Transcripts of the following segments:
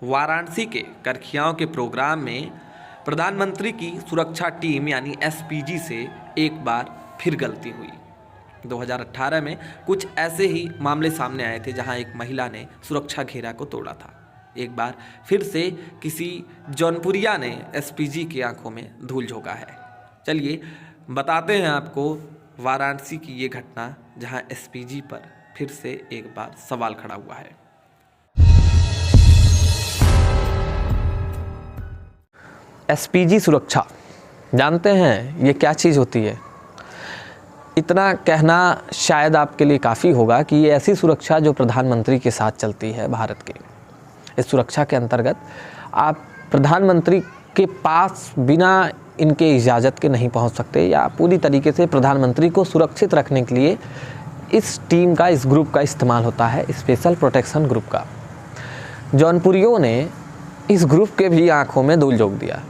वाराणसी के करखियाओं के प्रोग्राम में प्रधानमंत्री की सुरक्षा टीम यानी एसपीजी से एक बार फिर गलती हुई। 2018 में कुछ ऐसे ही मामले सामने आए थे जहां एक महिला ने सुरक्षा घेरा को तोड़ा था। एक बार फिर से किसी जौनपुरिया ने एसपीजी की आंखों में धूल झोंका है। चलिए बताते हैं आपको वाराणसी की ये घटना जहां एसपीजी पर फिर से एक बार सवाल खड़ा हुआ है। एसपीजी सुरक्षा जानते हैं ये क्या चीज़ होती है? इतना कहना शायद आपके लिए काफ़ी होगा कि ये ऐसी सुरक्षा जो प्रधानमंत्री के साथ चलती है भारत के। इस सुरक्षा के अंतर्गत आप प्रधानमंत्री के पास बिना इनके इजाज़त के नहीं पहुंच सकते, या पूरी तरीके से प्रधानमंत्री को सुरक्षित रखने के लिए इस टीम का, इस ग्रुप का इस्तेमाल होता है, स्पेशल प्रोटेक्शन ग्रुप का। जौनपुरियों ने इस ग्रुप के भी आंखों में धूल झोंक दिया।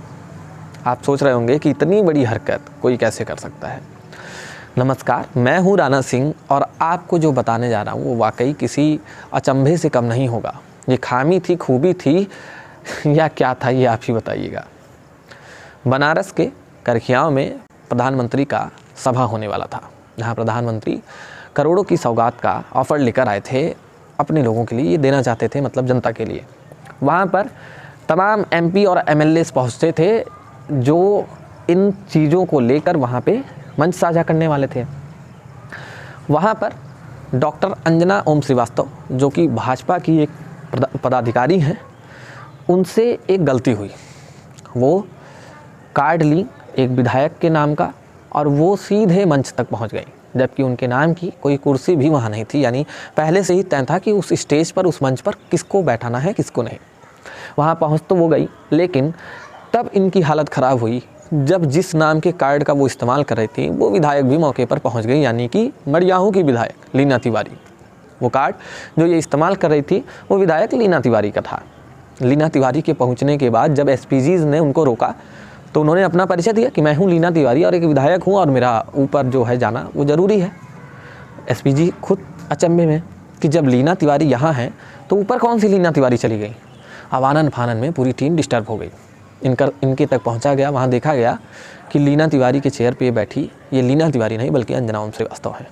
आप सोच रहे होंगे कि इतनी बड़ी हरकत कोई कैसे कर सकता है। नमस्कार, मैं हूं राणा सिंह और आपको जो बताने जा रहा हूं वो वाकई किसी अचंभे से कम नहीं होगा। ये खामी थी, खूबी थी या क्या था, ये आप ही बताइएगा। बनारस के करखियाओं में प्रधानमंत्री का सभा होने वाला था, जहां प्रधानमंत्री करोड़ों की सौगात का ऑफ़र लेकर आए थे अपने लोगों के लिए, ये देना चाहते थे, मतलब जनता के लिए। वहाँ पर तमाम एमपी और एमएलए पहुँचते थे जो इन चीज़ों को लेकर वहाँ पे मंच साझा करने वाले थे। वहाँ पर डॉक्टर अंजना ओम श्रीवास्तव, जो कि भाजपा की एक पदाधिकारी हैं, उनसे एक गलती हुई। वो कार्ड ली एक विधायक के नाम का और वो सीधे मंच तक पहुँच गई, जबकि उनके नाम की कोई कुर्सी भी वहाँ नहीं थी। यानी पहले से ही तय था कि उस स्टेज पर, उस मंच पर किसको बैठाना है, किसको नहीं। वहाँ पहुँच तो वो गई, लेकिन तब इनकी हालत ख़राब हुई जब जिस नाम के कार्ड का वो इस्तेमाल कर रही थी वो विधायक भी मौके पर पहुंच गई, यानी कि मड़ियाहू की विधायक लीना तिवारी। वो कार्ड जो ये इस्तेमाल कर रही थी वो विधायक लीना तिवारी का था। लीना तिवारी के पहुंचने के बाद जब एसपीजीज़ ने उनको रोका तो उन्होंने अपना परिचय दिया कि मैं हूँ लीना तिवारी और एक विधायक हूँ और मेरा ऊपर जो है जाना वो ज़रूरी है। एसपीजी खुद अचंभे में कि जब लीना तिवारी यहाँ हैं तो ऊपर कौन सी लीना तिवारी चली गई। अब आनन फानन में पूरी टीम डिस्टर्ब हो गई। इनके तक पहुंचा गया, वहां देखा गया कि लीना तिवारी के चेयर पे बैठी ये लीना तिवारी नहीं बल्कि अंजना ओम श्रीवास्तव है।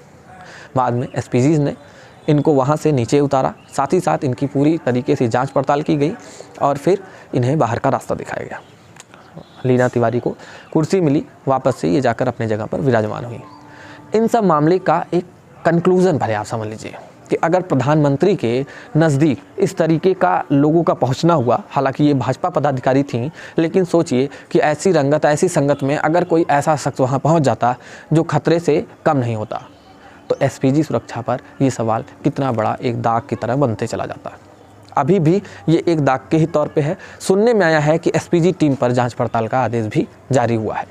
बाद में एसपीजीज़ ने इनको वहां से नीचे उतारा, साथ ही साथ इनकी पूरी तरीके से जांच पड़ताल की गई और फिर इन्हें बाहर का रास्ता दिखाया गया। लीना तिवारी को कुर्सी मिली, वापस से ये जाकर अपने जगह पर विराजमान हुई। इन सब मामले का एक कंक्लूज़न भले आप समझ लीजिए कि अगर प्रधानमंत्री के नज़दीक इस तरीके का लोगों का पहुंचना हुआ, हालांकि ये भाजपा पदाधिकारी थी, लेकिन सोचिए कि ऐसी रंगत, ऐसी संगत में अगर कोई ऐसा शख्स वहां पहुंच जाता जो खतरे से कम नहीं होता, तो एसपीजी सुरक्षा पर ये सवाल कितना बड़ा एक दाग की तरह बनते चला जाता। अभी भी ये एक दाग के ही तौर पर है। सुनने में आया है कि एसपीजी टीम पर जाँच पड़ताल का आदेश भी जारी हुआ है,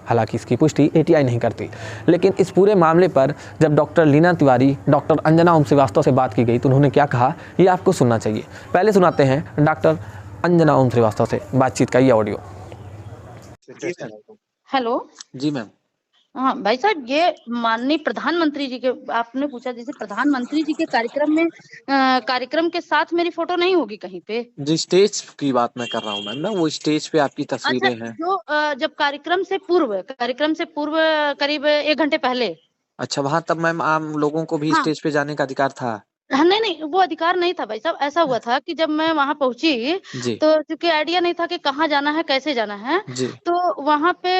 हालांकि इसकी पुष्टि एटीआई नहीं करती। लेकिन इस पूरे मामले पर जब डॉक्टर लीना तिवारी, डॉक्टर अंजना ओम श्रीवास्तव से बात की गई तो उन्होंने क्या कहा ये आपको सुनना चाहिए। पहले सुनाते हैं डॉक्टर अंजना ओम श्रीवास्तव से बातचीत का ये ऑडियो। हेलो जी मैम। हाँ भाई साहब, ये माननीय प्रधानमंत्री जी के, आपने पूछा जैसे प्रधानमंत्री जी के कार्यक्रम के साथ मेरी फोटो नहीं होगी कहीं पे? जी स्टेज की बात मैं कर रहा हूँ मैम, वो स्टेज पे आपकी तस्वीरें अच्छा, हैं। जो जब कार्यक्रम से पूर्व करीब 1 घंटे पहले। अच्छा, वहाँ तब मैम आम लोगों को भी हाँ स्टेज पे जाने का अधिकार था? हाँ, नहीं, वो अधिकार नहीं था भाई साहब। ऐसा हुआ था कि जब मैं वहाँ पहुँची जी तो क्योंकि आइडिया नहीं था कि कहाँ जाना है, कैसे जाना है, जी। तो वहाँ पे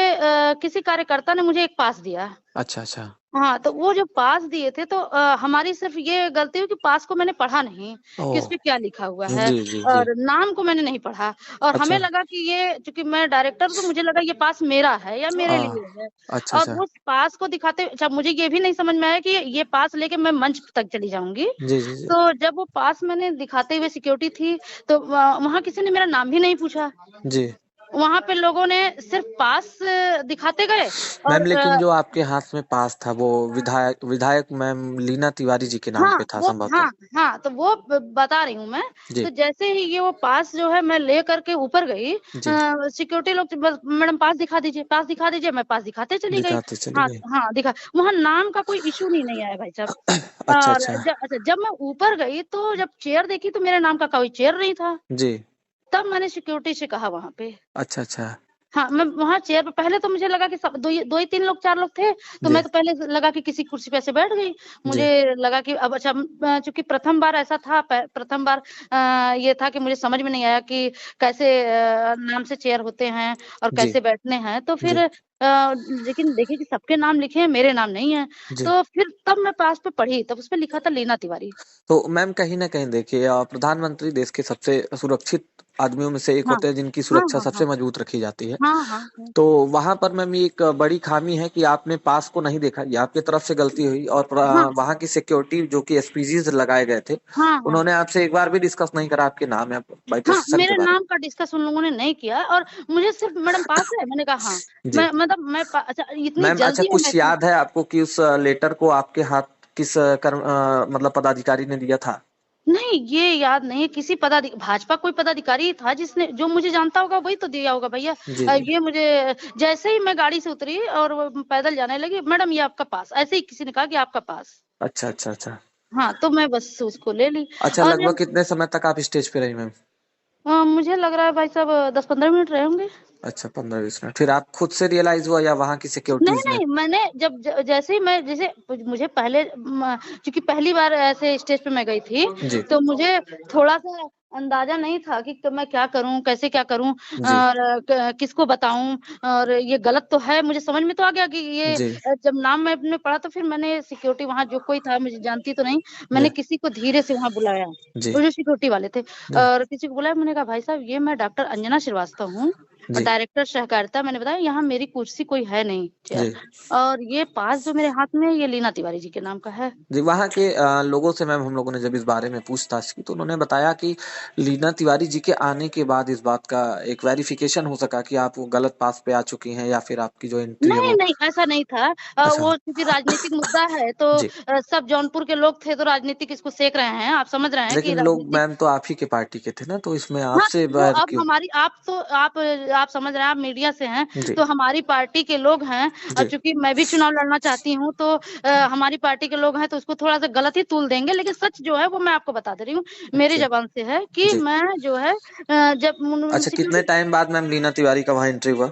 किसी कार्यकर्ता ने मुझे एक पास दिया। अच्छा अच्छा। हाँ, तो वो जो पास दिए थे तो हमारी सिर्फ़ ये गलती हुई कि पास को मैंने पढ़ा नहीं, कि ओह! इसपे क्या लिखा हुआ है, जी जी जी। और नाम को मैंने नहीं पढ़ा। और हमें अच्छा। लगा कि ये, चूँकि मैं डायरेक्टर हूँ, तो मुझे लगा ये पास मेरा है या मेरे आ, लिए है। अच्छा और अच्छा। उस पास को दिखाते, अच्छा, मुझे ये भी नहीं समझ में आया कि ये पास लेके मैं मंच तक चली जाऊँगी। जी जी जी। तो जब वो पास मैंने दिखाते हुए सिक्योरिटी थी, तो वहाँ किसी ने मेरा नाम भी नहीं पूछा। जी वहाँ पे लोगों ने सिर्फ़ पास दिखाते गए मैम, और लेकिन जो आपके हाथ में पास था वो विधायक विधायक मैम लीना तिवारी जी के नाम हाँ, पे था वो संभवतः। हाँ, हाँ, तो वो बता रही हूँ मैं। जी तो जैसे ही ये वो पास जो है मैं ले करके ऊपर गई, जी। सिक्योरिटी लोग बस, मैडम पास दिखा दीजिए, मैं पास दिखाते चली गई। दिखाते चली हाँ, गई। हाँ, वहाँ नाम का कोई इश्यू नहीं आया भाई साहब। अच्छा और अच्छा। अच्छा, जब मैं ऊपर गई तो जब चेयर देखी तो मेरे नाम का कोई चेयर नहीं था। जी तब मैंने सिक्योरिटी से कहा वहां पे। अच्छा अच्छा। हाँ, मैं वहाँ चेयर पे, पहले तो मुझे लगा कि सब दो ही 3 लोग 4 लोग थे, तो जी मैं तो पहले लगा कि किसी कुर्सी पे ऐसे बैठ गई। जी मुझे लगा कि अब अच्छा, चूँकि प्रथम बार ऐसा था, प्रथम बार ये था कि मुझे समझ में नहीं आया कि कैसे नाम से चेयर होते हैं और जी कैसे बैठने हैं। तो फिर जी लेकिन देखिए कि सबके नाम लिखे हैं, मेरे नाम नहीं है। जी। तो फिर तब मैं पास पे पढ़ी, तब उसपे लिखा था लीना तिवारी। तो मैम कहीं न कहीं देखिए प्रधानमंत्री देश के सबसे सुरक्षित आदमियों में से एक हाँ। होते हैं जिनकी हाँ, सुरक्षा हाँ, सबसे हाँ। मजबूत रखी जाती है। हाँ, हाँ, हाँ। तो वहाँ पर मैम ये एक बड़ी खामी है कि आपने पास को नहीं देखा, ये आपकी तरफ से गलती हुई और हाँ, वहाँ की सिक्योरिटी जो कि एसपीजीज लगाए गए थे, हाँ, हाँ। उन्होंने आपसे एक बार भी डिस्कस नहीं करा आपके नाम या बाई हाँ, प्रोफेशन के मेरे बारे नाम का डिस्कस उन लोगों ने नहीं किया और मुझे सिर्फ मैडम पास है? मैंने कहा हाँ। में? जी। अच्छा, इतनी मैम अच्छा जल्दी में मैं कुछ क्यों। याद है आपको कि उस लेटर को आपके हाथ किस मतलब पदाधिकारी ने दिया था? नहीं, ये याद नहीं है किसी भाजपा कोई पदाधिकारी ही था जिसने, जो मुझे जानता होगा वही तो दिया होगा भैया। जी, जी। ये मुझे जैसे ही मैं गाड़ी से उतरी और वो पैदल जाने लगी, मैडम ये आपका पास, ऐसे ही किसी ने कहा कि आपका पास। अच्छा, अच्छा, अच्छा। हाँ, तो मैं बस उसको ले ली। अच्छा और लगभग कितने समय तक आप स्टेज पे रही मैम? मुझे लग रहा है भाई साहब 10-15 मिनट रहे होंगे। अच्छा 15-20 मिनट। फिर आप खुद से रियलाइज़ हुआ या वहाँ की नहीं, सिक्योरिटीज़ ने? नहीं, मैंने जब जैसे ही मैं, जैसे मुझे पहले क्योंकि पहली बार ऐसे स्टेज पे मैं गई थी, जी, तो मुझे थोड़ा-सा अंदाज़ा नहीं था कि मैं क्या करूँ, कैसे क्या करूँ जी, और किसको बताऊँ और ये गलत तो है, मुझे समझ में तो आ गया कि ये जी, जब नाम मैंने पढ़ा तो फिर मैंने सिक्योरिटी, वहाँ जो कोई था मुझे जानती तो नहीं, मैंने जी, किसी को धीरे से वहाँ बुलाया, जी, वो जो सिक्योरिटी वाले थे जी, और किसी को बुलाया, मैंने कहा भाई साहब ये मैं डॉक्टर अंजना श्रीवास्तव हूँ, जी, डायरेक्टर सहकारिता। मैंने बताया यहाँ मेरी कुर्सी कोई है नहीं, जी। और ये पास जो मेरे हाथ में है ये लीना तिवारी जी के नाम का है। जी, वहाँ के लोगों से मैम हम लोगों ने जब इस बारे में पूछताछ की तो उन्होंने बताया कि लीना तिवारी जी के आने के बाद इस बात का एक वेरिफ़िकेशन हो सका कि आप वो गलत पास पे आ चुकी हैं या फिर आपकी जो एंट्री है नहीं, वो नहीं, ऐसा नहीं था। अच्छा, वो चूँकि राजनीतिक मुद्दा है तो जी। सब जौनपुर के लोग थे तो राजनीतिक इसको सेक रहे हैं। आप समझ रहे हैं कि लेकिन लोग राजनीतिक। मैम तो आप ही के पार्टी के थे ना, तो इसमें हाँ, आपसे वो बैर अब क्यों? हमारी, आप समझ रहे हैं, आप मीडिया से हैं, जी, तो हमारी पार्टी के लोग हैं और जी, चूँकि मैं भी चुनाव लड़ना चाहती हूँ तो हमारी पार्टी के लोग हैं तो उसको थोड़ा-सा गलत ही तूल देंगे। लेकिन सच जो है वो मैं आपको बता दे रही हूँ, मेरी अच्छा, ज़बान से है कि जी। मैं जो है जब अच्छा कितने सिक्योरिटी। टाइम बाद मैम लीना तिवारी का वहाँ एंट्री हुआ?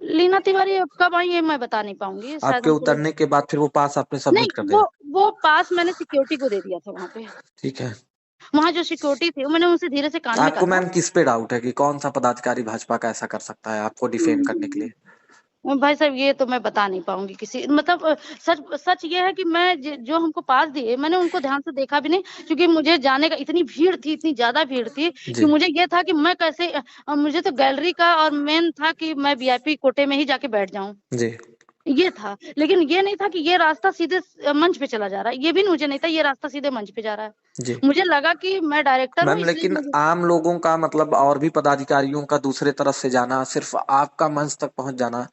लीना तिवारी अब कब आई ये मैं बता नहीं पाऊँगी, शायद आपके हमको। उतरने के बाद फिर वो पास आपने नहीं, सबमिट कर दिया? वो पास मैंने सिक्योरिटी को दे दिया था वहाँ पे। ठीक है। वहाँ जो सिक्योरिटी थी, मैंने उनसे धीरे से कान में आपको कहा। मैम किस पे डाउट है कि कौन-सा पदाधिकारी भाजपा का ऐसा कर सकता है आपको डिफेम करने के लिए? भाई साहब ये तो मैं बता नहीं पाऊँगी किसी, मतलब सच सच ये है कि मैं जो हमको पास दिए, मैंने उनको ध्यान से देखा भी नहीं, क्योंकि मुझे जाने का इतनी भीड़ थी, इतनी ज़्यादा भीड़ थी कि जी, मुझे ये था कि मैं कैसे मुझे तो गैलरी का और मेन था कि मैं वीआईपी कोटे में ही जाके बैठ जाऊँ। जी, ये था, लेकिन ये नहीं था कि ये रास्ता सीधे मंच पे चला जा रहा है, ये भी मुझे नहीं था ये रास्ता सीधे मंच पे जा रहा है। जी। मुझे लगा कि मैं डायरेक्टर हूँ मैम इसलिए लेकिन मुझे। आम लोगों का मतलब और भी पदाधिकारियों का दूसरे तरफ से जाना, सिर्फ़ आपका मंच तक पहुँच जाना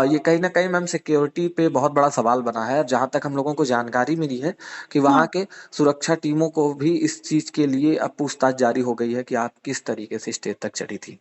ये कहीं न कहीं मैम सिक्योरिटी पे बहुत बड़ा सवाल बना है। जहाँ तक हम लोगों को जानकारी मिली है कि हाँ। वहाँ के सुरक्षा टीमों को भी इस चीज़ के लिए अब पूछताछ जारी हो गई है कि आप किस तरीके से स्टेज तक चढ़ी थी।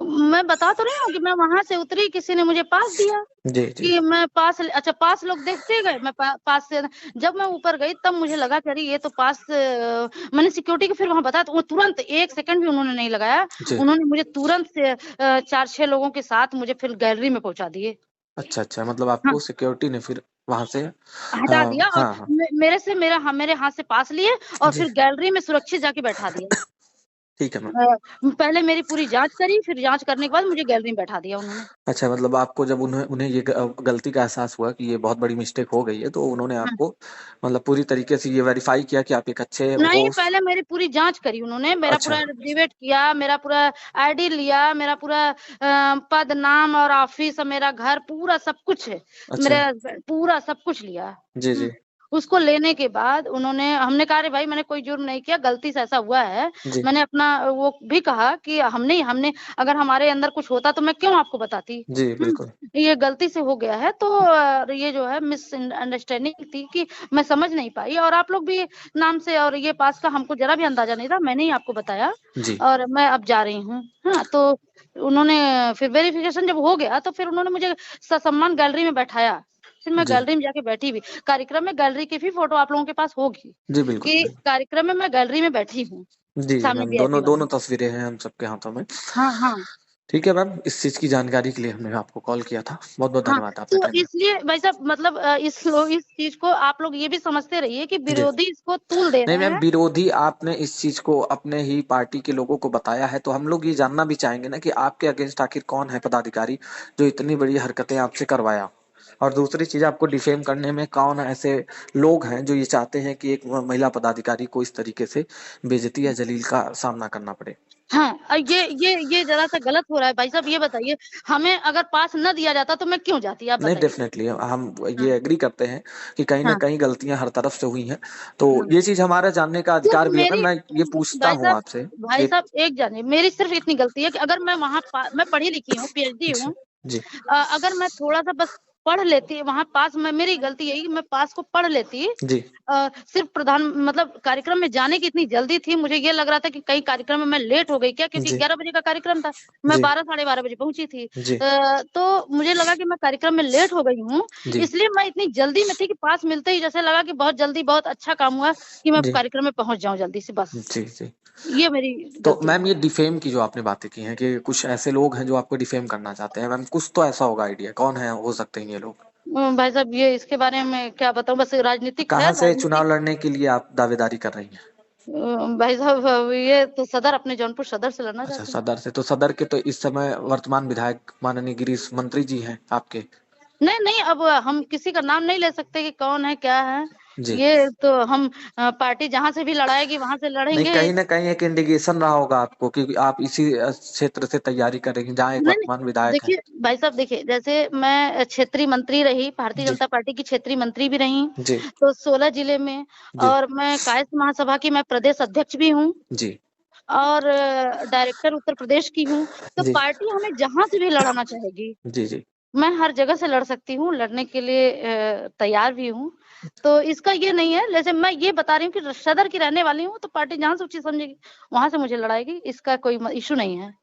मैं बता तो रही हूँ कि मैं वहाँ से उतरी, किसी ने मुझे पास दिया जी, जी। कि मैं अच्छा पास लोग देखते गए, मैं पास से जब मैं ऊपर गई तब मुझे लगा कि अरे ये तो पास मैंने सिक्योरिटी को फिर वहाँ बताया तो वो तुरंत 1 सेकंड भी उन्होंने नहीं लगाया। जी। उन्होंने मुझे तुरंत से 4-6 लोगों के साथ मुझे फिर गैलरी में पहुँचा दिए। अच्छा, अच्छा मतलब हाँ, आपको सिक्योरिटी ने फिर वहाँ से हटा दिया और हाँ, हाँ। मेरे हाथ से पास लिए और जी, फिर गैलरी में सुरक्षित जाके बैठा दिया। ठीक है मैम। पहले मेरी पूरी जाँच करी, फिर जाँच करने के बाद मुझे गैलरी में बैठा दिया उन्होंने। अच्छा मतलब आपको जब उन्हें उन्हें ये गलती का एहसास हुआ कि ये बहुत बड़ी मिस्टेक हो गई है, तो उन्होंने हाँ। आपको मतलब पूरी तरीके से ये वेरीफ़ाई किया कि आप एक अच्छे नहीं, होस्ट पहले मेरी पूरी जाँच करी उन्होंने, मेरा अच्छा, पूरा डिबेट किया, मेरा पूरा आईडी लिया, मेरा पूरा पद, नाम और ऑफ़िस और मेरा घर पूरा सब कुछ है। अच्छा। मेरे हस्बैंड पूरा सब कुछ लिया। जी, हुँ, जी। उसको लेने के बाद हमने कहा अरे भाई मैंने कोई जुर्म नहीं किया, गलती से ऐसा हुआ है। जी, मैंने अपना वो भी कहा कि हमने हमने अगर हमारे अंदर कुछ होता तो मैं क्यों आपको बताती? जी, हुँ, बिल्कुल। ये गलती से हो गया है तो ये जो है अंडरस्टैंडिंग थी कि मैं समझ नहीं पाई और आप लोग भी नाम से और ये पास का हमको ज़रा भी अंदाज़ा नहीं था, मैंने ही आपको बताया जी, और मैं अब जा रही हूँ। हाँ, तो उन्होंने फिर वेरिफ़िकेशन जब हो गया तो फिर उन्होंने मुझे ससम्मान गैलरी में बैठाया। फिर मैं जी। गैलरी में जाके बैठी भी। कार्यक्रम में गैलरी की भी फ़ोटो आप लोगों के पास होगी जी, बिल्कुल, कि बिल्कुल। कार्यक्रम में मैं गैलरी में बैठी हूँ। जी, जी सामने मैम, वीआईपी दोनों दोनों वाले। तस्वीरें हैं हम सबके हाथों में। हाँ, हाँ। ठीक है मैम, इस चीज़ की जानकारी के लिए हमने आपको कॉल किया था। बहुत-बहुत हाँ, धन्यवाद आपका तो टाइम देने इसलिए भाई साहब मतलब इस चीज़ को आप लोग ये भी समझते रहिए कि जी। विरोधी इसको तूल दे नहीं रहे मैम, हैं। विरोधी आपने इस चीज़ को अपने ही पार्टी के लोगों को बताया है, तो हम लोग ये जानना भी चाहेंगे ना कि आपके अगेंस्ट आखिर कौन है पदाधिकारी जो इतनी बड़ी हरकतें आपसे करवाया? और दूसरी चीज़, आपको डिफेम करने में कौन ऐसे लोग हैं जो ये चाहते हैं कि एक महिला पदाधिकारी को इस तरीके से बेइज्जती या जलील का सामना करना पड़े? हाँ, ये ज़रा-सा गलत हो रहा है भाई साहब ये बताइए, हमें अगर पास ना दिया जाता तो मैं क्यों जाती आप नहीं, बताइए? डेफ़िनेटली हम हाँ, ये एग्री करते हैं कि कहीं न हाँ, कहीं गलतियाँ हर तरफ से हुई हैं। तो हाँ। ये चीज़ हमारा जानने का सिर्फ अधिकार भी है मैम, मेरी मैं ये पूछता हूँ आपसे भाई कि साहब एक जानिए मेरी सिर्फ इतनी गलती है कि अगर मैं वहाँ मैं पढ़ी लिखी हूँ, पीएचडी जी, हूँ। जी, अगर मैं थोड़ा-सा बस पढ़ लेती वहाँ पास में मेरी गलती यही कि मैं पास को पढ़ लेती। जी, सिर्फ प्रधान मतलब कार्यक्रम में जाने की इतनी जल्दी थी, मुझे ये लग रहा था कि कहीं कार्यक्रम में मैं लेट हो गई क्या? क्योंकि जी, 11 बजे का कार्यक्रम था, मैं जी, 12 साढ़े 12 बजे पहुँची थी। जी, तो मुझे लगा कि मैं कार्यक्रम में लेट हो गई हूँ, जी, इसलिए मैं इतनी जल्दी में थी कि पास मिलते ही जैसे लगा कि बहुत जल्दी बहुत अच्छा काम हुआ कि मैं जी, कार्यक्रम में पहुँच जाऊँ जल्दी से बस। जी, जी। ये मेरी तो गलती मैम, थी। ये डिफेम की जो आपने बातें की हैं कि कुछ ऐसे लोग हैं जो आपको डिफेम करना चाहते हैं, मैम कुछ तो ऐसा होगा आइडिया, कौन है हो सकते हैं ये लोग? भाई साहब ये इसके बारे में क्या बताऊँ बस राजनीतिक है, कहाँ से चुनाव राजनीतिक लड़ने के लिए आप दावेदारी कर रही हैं? भाई साहब ये तो सदर अपने जौनपुर सदर से लड़ना अच्छा, चाहती हूँ। सदर से, तो सदर के तो इस समय वर्तमान विधायक माननीय गिरीश मंत्री जी हैं आपके। नहीं, नहीं अब हम किसी का नाम नहीं ले सकते कि कौन है, क्या है। जी। ये तो हम पार्टी जहाँ से भी लड़ाएगी वहाँ से नहीं, लड़ेंगे। कहीं न कहीं एक इंडिकेशन रहा होगा आपको क्योंकि आप इसी क्षेत्र से तैयारी कर रही हैं, जहाँ एक नहीं, नहीं वर्तमान विधायक हैं। देखिए भाई साहब देखिए जैसे मैं क्षेत्रीय मंत्री रही, भारतीय जी, जनता पार्टी की क्षेत्रीय मंत्री भी रही, जी, तो 16 जिले में जी, और मैं कायस्थ महासभा की मैं प्रदेश अध्यक्ष भी हूँ जी, और डायरेक्टर उत्तर प्रदेश की हूँ। तो जी, पार्टी हमें जहाँ से भी लड़ाना चाहेगी जी, जी। मैं हर जगह से लड़ सकती हूँ, लड़ने के लिए तैयार भी हूँ। तो इसका ये नहीं है, जैसे मैं ये बता रही हूँ कि सदर की रहने वाली हूँ, तो पार्टी जहाँ से उचित समझेगी, वहाँ से मुझे लड़ाएगी, इसका कोई इश्यू नहीं है।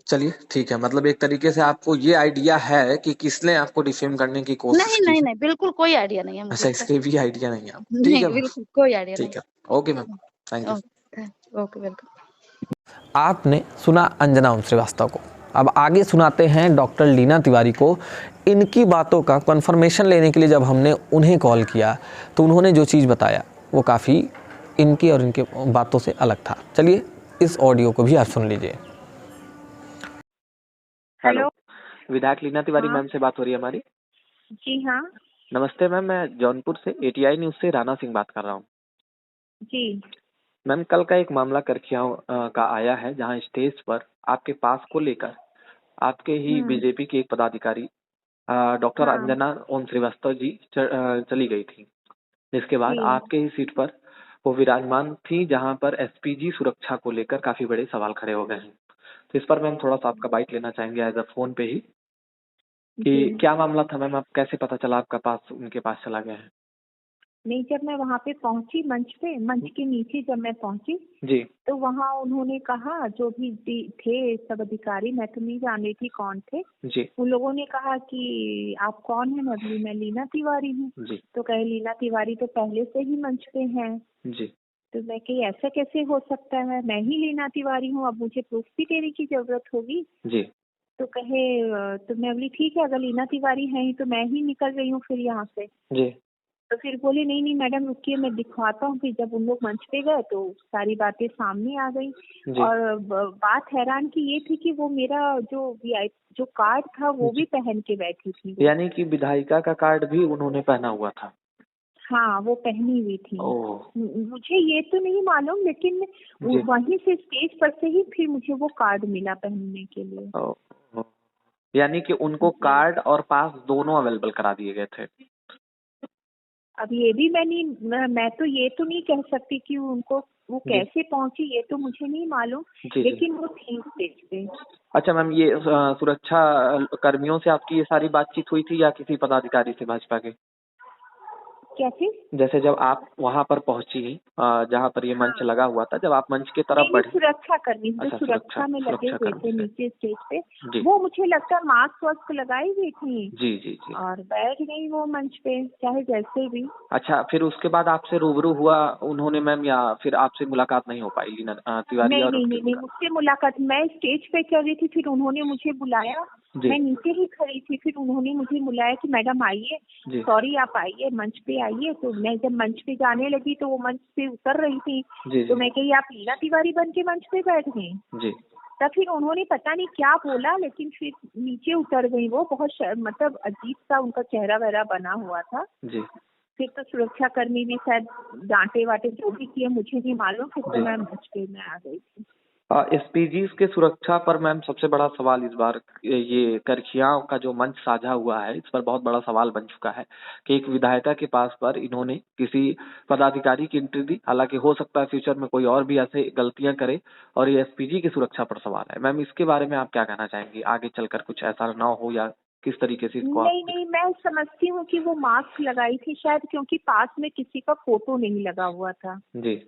चलिए ठीक है, मतलब एक तरीके से आपको ये आइडिया है कि किसने आपको डिफेम करने की कोशिश नहीं, की नहीं, है। नहीं, बिल्कुल कोई आइडिया नहीं है मुझे अच्छा, इसका। इसके भी आइडिया नहीं है आपको। ठीक नहीं, है मैम, बिल्कुल कोई आइडिया नहीं। ठीक है। Okay ma'am, thank you. Okay, okay, welcome. आपने सुना अंजना ओम श्रीवास्तव को। अब आगे सुनाते हैं डॉक्टर लीना तिवारी को। इनकी बातों का कन्फर्मेशन लेने के लिए जब हमने उन्हें कॉल किया तो उन्होंने जो चीज़ बताया वो काफ़ी इनकी और इनके बातों से अलग था। चलिए इस ऑडियो को भी आप सुन लीजिए। Hello, hello. विधायक लीना तिवारी हाँ मैम से बात हो रही है हमारी। जी। हाँ नमस्ते मैम, मैं जौनपुर से एटीआई न्यूज़ से राणा सिंह बात कर रहा हूँ। जी। मैम, कल का एक मामला करखियाव का आया है जहां स्टेज पर आपके पास को लेकर आपके ही हम्म। बीजेपी की एक पदाधिकारी डॉक्टर हाँ अंजना ओम श्रीवास्तव जी चली गई थी, जिसके बाद जी। आपके ही सीट पर वो विराजमान थी, जहां पर एसपीजी सुरक्षा को लेकर काफी बड़े सवाल खड़े हो गए हैं। तो इस पर मैम थोड़ा सा आपका बाइट लेना चाहेंगे एज अ फोन पे ही कि जी। क्या मामला था मैम, आप कैसे पता चला आपका पास उनके पास चला गया है? नहीं, जब मैं वहाँ पे पहुंची मंच पे, मंच के नीचे जब मैं पहुंची जी, तो वहाँ उन्होंने कहा, जो भी थे सब अधिकारी, मैं तो नहीं जान रही थी कौन थे, जी, उन लोगों ने कहा कि आप कौन है? मैं बोली मैं लीना तिवारी हूँ। जी, तो कहे लीना तिवारी तो पहले से ही मंच पे हैं। जी, तो मैं कही ऐसा कैसे हो सकता है? मैं ही लीना तिवारी हूँ, अब मुझे प्रूफ भी देने की जरूरत होगी। जी, तो कहे तो मैं बोली ठीक है, अगर लीना तिवारी हैं तो मैं ही निकल रही हूँ फिर यहाँ से। जी, तो फिर बोले नहीं नहीं मैडम रुकिए, मैं दिखवाता हूँ। फिर जब उन लोग मंच पे गए तो सारी बातें सामने आ गई। जी, और बात हैरान की ये थी कि वो मेरा जो वीआईपी जो कार्ड था वो भी जी। पहन के बैठी थी वो। यानी कि विधायिका का कार्ड भी उन्होंने पहना हुआ था। हाँ, वो पहनी हुई थी। ओह! मुझे ये तो नहीं मालूम, लेकिन जी। वहीं से स्टेज पर से ही फिर मुझे वो कार्ड मिला पहनने के लिए। ओह! ओह! यानी कि उनको जी। कार्ड और पास दोनों अवेलेबल करा दिए गए थे। अब ये भी मैं तो ये तो नहीं कह सकती कि उनको वो जी। कैसे पहुंची, ये तो मुझे नहीं मालूम, जी, जी। लेकिन वो थी स्टेज पे। अच्छा मैम, ये सुरक्षा कर्मियों से आपकी ये सारी बातचीत हुई थी या किसी पदाधिकारी से भाजपा के? क्या चीज? जैसे जब आप वहां पर पहुंची, जहां पर ये मंच लगा हुआ था, जब आप मंच की तरफ नहीं, बढ़ी। सुरक्षा कर्मी जो अच्छा, सुरक्षा में लगे सुरक्षा हुए कर्मी थे से। नीचे स्टेज पे, जी वो मुझे लगता है मास्क वास्क लगाई हुई थी जी जी जी। और बैठ गई वो मंच पे, चाहे जैसे भी। अच्छा, फिर उसके बाद आपसे रूबरू हुआ उन्होंने मैम, या फिर आपसे मुलाकात नहीं हो पाई लीना तिवारी नहीं और नहीं उनकी नहीं नहीं, मुझसे मुलाकात, मैं स्टेज पे चल रही थी, फिर उन्होंने मुझे बुलाया, जी मैं नीचे ही खड़ी थी, फिर उन्होंने मुझे बुलाया कि मैडम आइए, जी सॉरी आप आइए, मंच पे आइए। तो मैं जब मंच पे जाने लगी तो वो मंच से उतर रही थी, जी तो जी मैं कही आप लीना तिवारी बन के मंच पे बैठ गई। जी तब फिर उन्होंने पता नहीं क्या बोला, लेकिन फिर नीचे उतर गई वो, बहुत मतलब अजीब सा उनका चेहरा वेहरा बना हुआ था। जी फिर तो सुरक्षा कर्मी भी शायद डांटे वाटे जो भी किए मुझे नहीं मालूम, फिर तो जी। मैं मंच पे में आ गई थी। एसपीजीज के सुरक्षा पर मैम सबसे बड़ा सवाल इस बार ये करखियां का जो मंच साझा हुआ है, इस पर बहुत बड़ा सवाल बन चुका है कि एक विधायिका के पास पर इन्होंने किसी पदाधिकारी की एंट्री दी। हालांकि हो सकता है फ्यूचर में कोई और भी ऐसे गलतियां करे, और ये एसपीजी की सुरक्षा पर सवाल है। मैम इसके बारे में आप क्या कहना चाहेंगी, आगे चलकर कुछ ऐसा ना हो, या किस तरीके से इसको नहीं नहीं, मैं समझती हूँ कि वो मास्क लगाई थी शायद, क्योंकि पास में किसी का फोटो नहीं लगा हुआ था। जी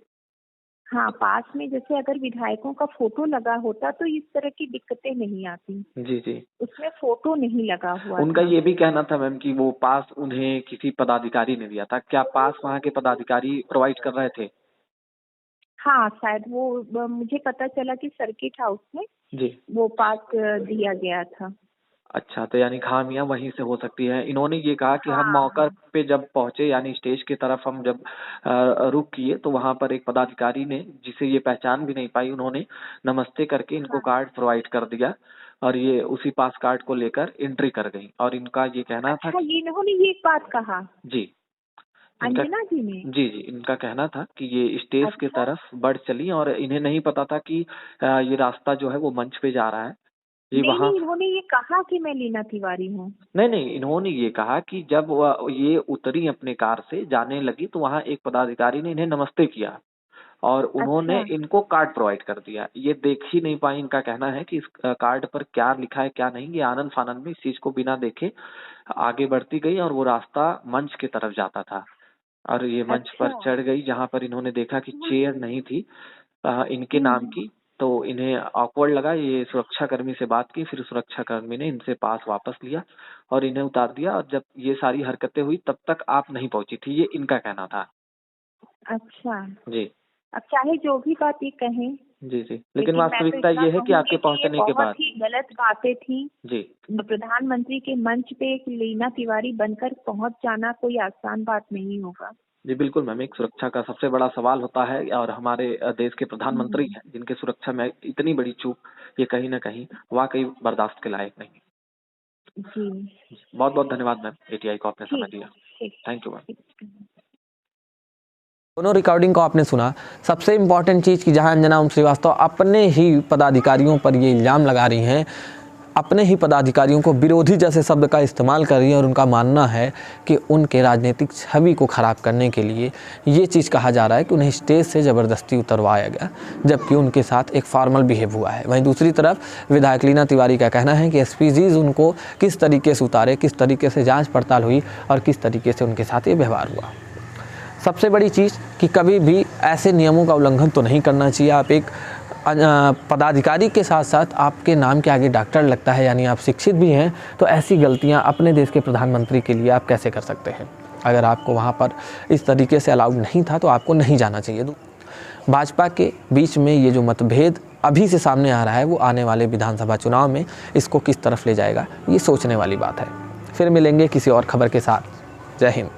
हाँ, पास में जैसे अगर विधायकों का फोटो लगा होता तो इस तरह की दिक्कतें नहीं आती। जी जी। उसमें फोटो नहीं लगा हुआ उनका था। ये भी कहना था मैम कि वो पास उन्हें किसी पदाधिकारी ने दिया था। क्या पास वहाँ के पदाधिकारी प्रोवाइड कर रहे थे? हाँ, शायद वो मुझे पता चला कि सर्किट हाउस में जी। वो पास दिया गया था। अच्छा, तो यानी खामियां वहीं से हो सकती है। इन्होंने ये कहा कि हम हाँ मौका पे जब पहुंचे, यानी स्टेज की तरफ हम जब रुख किए, तो वहां पर एक पदाधिकारी ने, जिसे ये पहचान भी नहीं पाई, उन्होंने नमस्ते करके इनको हाँ। कार्ड प्रोवाइड कर दिया, और ये उसी पास कार्ड को लेकर एंट्री कर गई। और इनका ये कहना था अच्छा, कि ये इन्होंने ये बात कहा जी, इनका अंजना जी ने? जी जी, इनका कहना था कि ये स्टेज की अच्छा। तरफ बढ़ चली और इन्हें नहीं पता था कि ये रास्ता जो है वो मंच पे जा रहा है। ये नहीं वहां नहीं, इन्होंने ये कहा कि मैं लीना तिवारी हूँ। नहीं नहीं, इन्होंने ये कहा कि जब ये उतरी अपने कार से जाने लगी, तो वहां एक पदाधिकारी ने इन्हें नमस्ते किया और उन्होंने अच्छा। इनको कार्ड प्रोवाइड कर दिया। ये देख ही नहीं पाई। इनका कहना है कि इस कार्ड पर क्या लिखा है क्या नहीं, ये आनंद फानंद में इस चीज को बिना देखे आगे बढ़ती गई, और वो रास्ता मंच की तरफ जाता था, और ये मंच पर अच्छा। चढ़ गई, जहां पर इन्होंने देखा कि चेयर नहीं थी इनके नाम की। तो इन्हें ऑकवर्ड लगा, ये सुरक्षा कर्मी से बात की, फिर सुरक्षा कर्मी ने इनसे पास वापस लिया और इन्हें उतार दिया, और जब ये सारी हरकतें हुई तब तक आप नहीं पहुंची थी, ये इनका कहना था। अच्छा, जी अब चाहे जो भी बात ये कहें, जी जी, लेकिन लेकिन मैं तो वास्तविकता इतना ये है कि कहूंगी आपके कि ये पहुंचने के बाद बहुत ही गलत बातें थी। जी प्रधानमंत्री के मंच पे एक लीना तिवारी बनकर पहुंच जाना कोई आसान बात नहीं होगा। जी बिल्कुल मैम, एक सुरक्षा का सबसे बड़ा सवाल होता है, और हमारे देश के प्रधानमंत्री हैं जिनके सुरक्षा में इतनी बड़ी चूक, ये कहीं ना कहीं वाकई बर्दाश्त के लायक नहीं है। जी। बहुत बहुत धन्यवाद मैम, एटीआई को आपने समय ठीक दिया। ठीक थैंक यू मैम। ठीक। दोनों रिकॉर्डिंग को आपने सुना। सबसे इम्पॉर्टेंट चीज़ कि जहां अंजना ओम श्रीवास्तव अपने ही पदाधिकारियों पर ये इल्ज़ाम लगा रही हैं, अपने ही पदाधिकारियों को विरोधी जैसे शब्द का इस्तेमाल कर रही हैं, और उनका मानना है कि उनके राजनीतिक छवि को ख़राब करने के लिए ये चीज़ कहा जा रहा है कि उन्हें स्टेज से ज़बरदस्ती उतरवाया गया, जबकि उनके साथ एक फॉर्मल बिहेव हुआ है। वहीं दूसरी तरफ विधायक लीना तिवारी का कहना है कि एसपीजीज उनको किस तरीके से उतारे, किस तरीके से जाँच पड़ताल हुई और किस तरीके से उनके साथ ये व्यवहार हुआ। सबसे बड़ी चीज़ कि कभी भी ऐसे नियमों का उल्लंघन तो नहीं करना चाहिए। आप एक पदाधिकारी के साथ साथ आपके नाम के आगे डॉक्टर लगता है, यानी आप शिक्षित भी हैं, तो ऐसी गलतियां अपने देश के प्रधानमंत्री के लिए आप कैसे कर सकते हैं। अगर आपको वहां पर इस तरीके से अलाउड नहीं था तो आपको नहीं जाना चाहिए। भाजपा के बीच में ये जो मतभेद अभी से सामने आ रहा है, वो आने वाले विधानसभा चुनाव में इसको किस तरफ ले जाएगा, ये सोचने वाली बात है। फिर मिलेंगे किसी और खबर के साथ। जय हिंद।